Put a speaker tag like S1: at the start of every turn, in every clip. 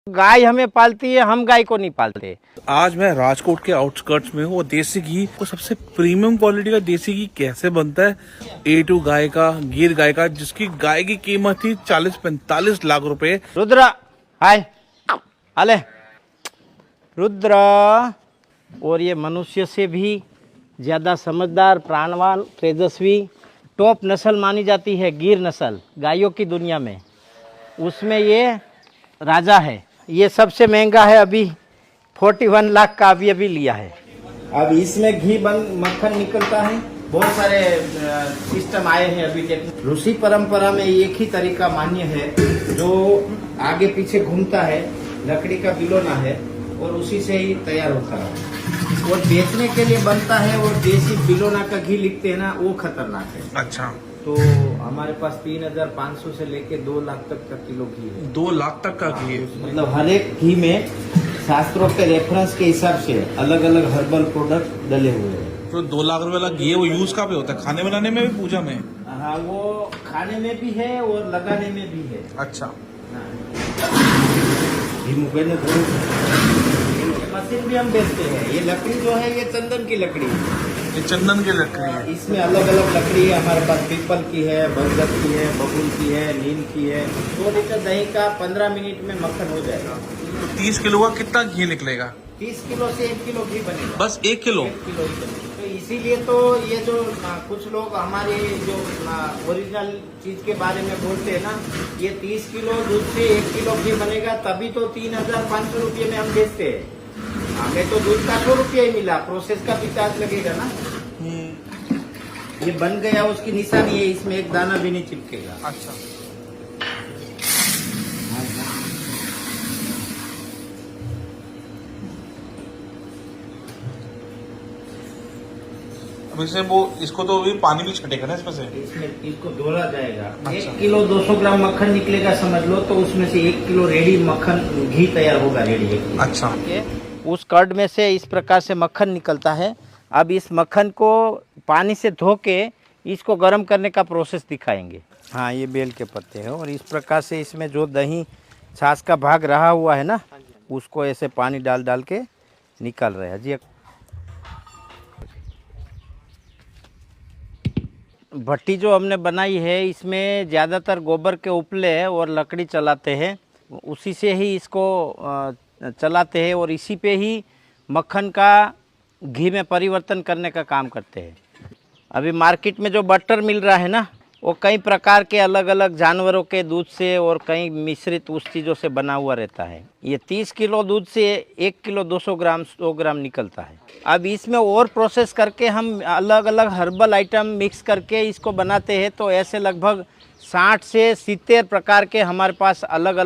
S1: गाय हमें पालती है, हम गाय को नहीं पालते।
S2: आज मैं राजकोट के आउटस्कर्ट्स में हूँ और देसी घी को सबसे प्रीमियम क्वालिटी का देसी घी कैसे बनता है A2 गाय का, गिर गाय का, जिसकी गाय की कीमत थी 40-45 लाख रुपए।
S1: रुद्र हाय अले रुद्र, और ये मनुष्य से भी ज़्यादा समझदार, प्राणवान, तेजस्वी टॉप नस्ल मानी जाती है गिर नस्ल गायों की दुनिया में। उसमें ये राजा है। ये सबसे महंगा है, अभी 41 लाख का अभी लिया है। अब इसमें घी मक्खन निकलता है। बहुत सारे सिस्टम आए हैं अभी। ऋषि परंपरा में एक ही तरीका मान्य है जो आगे पीछे घूमता है, लकड़ी का बिलोना है और उसी से ही तैयार होता है और बेचने के लिए बनता है। और देसी बिलोना का घी लिखते हैं ना, वो खतरनाक है।
S2: अच्छा,
S1: तो हमारे पास 3,500 से लेके 2 लाख तक का किलो घी है।
S2: 2 लाख तक का घी है।
S1: मतलब हर एक घी में शास्त्रों के रेफरेंस के हिसाब से अलग अलग हर्बल प्रोडक्ट डले हुए हैं।
S2: तो 2 लाख रुपए वाला घी है, वो यूज कहाँ पे होता है? खाने बनाने में भी, पूजा में?
S1: हाँ, वो खाने में भी है और लगाने में भी है।
S2: अच्छा,
S1: मशीन भी हम बेचते हैं। ये लकड़ी जो है ये चंदन की लकड़ी है।
S2: ये चंदन की लकड़ी है।
S1: इसमें अलग अलग लकड़ी है हमारे पास। पीपल की है, बरगद की है, बबूल की है, नीम की है। 2 लीटर दही का 15 मिनट में मक्खन हो जाएगा।
S2: तो 30 किलो का कितना घी निकलेगा?
S1: 30 किलो से 1 किलो घी बनेगा।
S2: बस 1 किलो?
S1: 1 किलो ही बनेगा। तो इसीलिए तो ये जो कुछ लोग हमारे जो ओरिजिनल चीज के बारे में बोलते हैं ना, ये 30 किलो दूध से 1 किलो घी बनेगा, तभी तो 3,500 रुपये में हम बेचते हैं। हमें तो दूध का 100 रुपया ही मिला, प्रोसेस का भी चार्ज लगेगा ना। ये बन गया, उसकी निशानी है, इसमें एक दाना भी नहीं चिपकेगा।
S2: अच्छा, अब इसे वो इसको तो भी पानी भी छटेगा ना इसमें से?
S1: इसमें इसको धोला जाएगा।
S2: अच्छा।
S1: 1 किलो 200 ग्राम मक्खन निकलेगा समझ लो, तो उसमें से 1 किलो रेडी मक्खन घी तैयार होगा, रेडी।
S2: अच्छा,
S1: उस कर्ड में से इस प्रकार से मक्खन निकलता है। अब इस मक्खन को पानी से धो के इसको गर्म करने का प्रोसेस दिखाएंगे। हाँ, ये बेल के पत्ते हैं और इस प्रकार से इसमें जो दही छाछ का भाग रहा हुआ है ना, उसको ऐसे पानी डाल डाल के निकाल रहे हैं जी। भट्टी जो हमने बनाई है इसमें ज़्यादातर गोबर के उपले और लकड़ी चलाते हैं, उसी से ही इसको चलाते हैं और इसी पे ही मक्खन का घी में परिवर्तन करने का काम करते हैं। अभी मार्केट में जो बटर मिल रहा है ना, वो कई प्रकार के अलग अलग जानवरों के दूध से और कई मिश्रित उस चीज़ों से बना हुआ रहता है। ये 30 किलो दूध से 1 किलो 200 ग्राम 100 ग्राम निकलता है। अब इसमें और प्रोसेस करके हम अलग अलग हर्बल आइटम मिक्स करके इसको बनाते हैं। तो ऐसे लगभग 60 से 70 प्रकार के हमारे पास अलग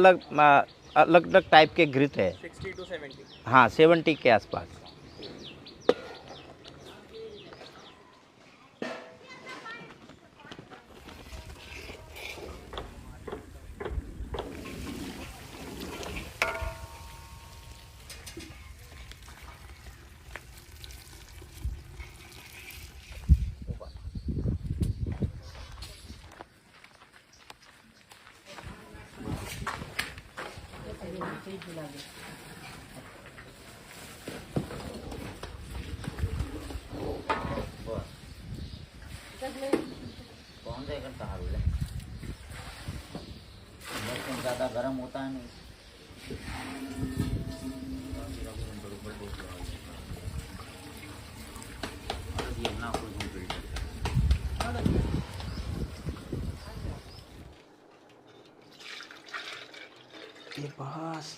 S1: अलग टाइप के घृत है। 60 to 70? हाँ, 70 के आसपास। कौन सा करता है? ज़्यादा गर्म होता है नहीं। ये बस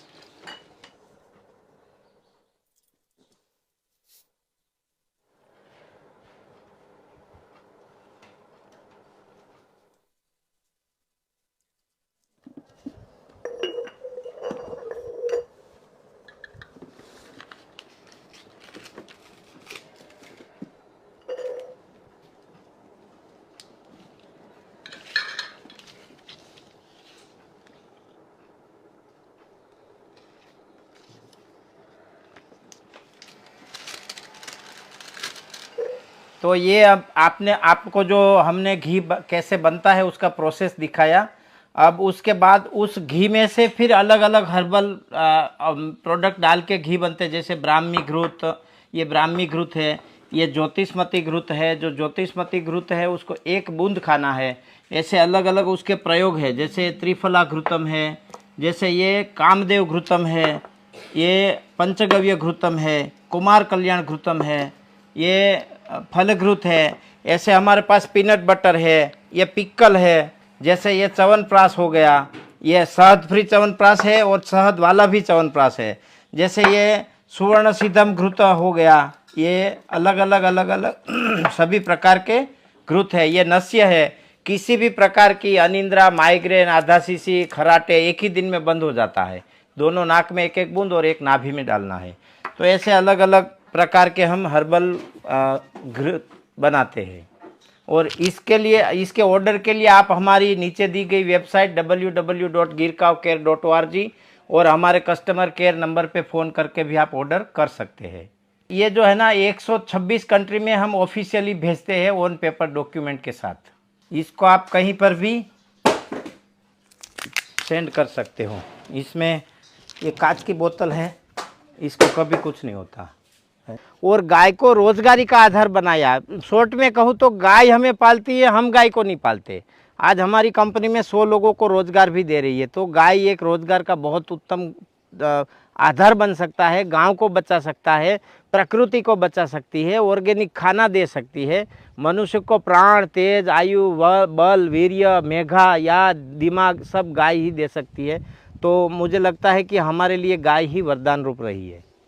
S1: तो ये अब आपको जो हमने घी कैसे बनता है उसका प्रोसेस दिखाया। अब उसके बाद उस घी में से फिर अलग अलग हर्बल प्रोडक्ट डाल के घी बनते हैं, जैसे ब्राह्मी घृत, ये ब्राह्मी घृत है, ये ज्योतिषमती घृत है। जो ज्योतिषमती घृत है उसको 1 बूंद खाना है। ऐसे अलग अलग उसके प्रयोग है, जैसे त्रिफला घृतम है, जैसे ये कामदेव घृतम है, ये पंचगव्य घृतम है, कुमार कल्याण घृतम है, ये फल घृत है। ऐसे हमारे पास पीनट बटर है, ये पिक्कल है, जैसे ये च्यवनप्राश हो गया, ये शहद फ्री च्यवनप्राश है और शहद वाला भी च्यवनप्राश है। जैसे ये सुवर्ण सिद्धम घृत हो गया, ये अलग अलग सभी प्रकार के घृत है। ये नस्य है, किसी भी प्रकार की अनिंद्रा, माइग्रेन, आधा सीसी, खराटे एक ही दिन में बंद हो जाता है। दोनों नाक में 1-1 बूंद और एक नाभि में डालना है। तो ऐसे अलग अलग प्रकार के हम हर्बल घृत बनाते हैं। और इसके लिए, इसके ऑर्डर के लिए आप हमारी नीचे दी गई वेबसाइट www.girkavcare.org और हमारे कस्टमर केयर नंबर पे फ़ोन करके भी आप ऑर्डर कर सकते हैं। ये जो है ना 126 कंट्री में हम ऑफिशियली भेजते हैं ऑन पेपर डॉक्यूमेंट के साथ। इसको आप कहीं पर भी सेंड कर सकते हो। इसमें ये कांच की बोतल है, इसको कभी कुछ नहीं होता। और गाय को रोजगारी का आधार बनाया। शॉर्ट में कहूँ तो गाय हमें पालती है, हम गाय को नहीं पालते। आज हमारी कंपनी में 100 लोगों को रोजगार भी दे रही है। तो गाय एक रोजगार का बहुत उत्तम आधार बन सकता है, गांव को बचा सकता है, प्रकृति को बचा सकती है, ऑर्गेनिक खाना दे सकती है, मनुष्य को प्राण, तेज, आयु, बल, वीर्य, मेघा या दिमाग सब गाय ही दे सकती है। तो मुझे लगता है कि हमारे लिए गाय ही वरदान रूप रही है।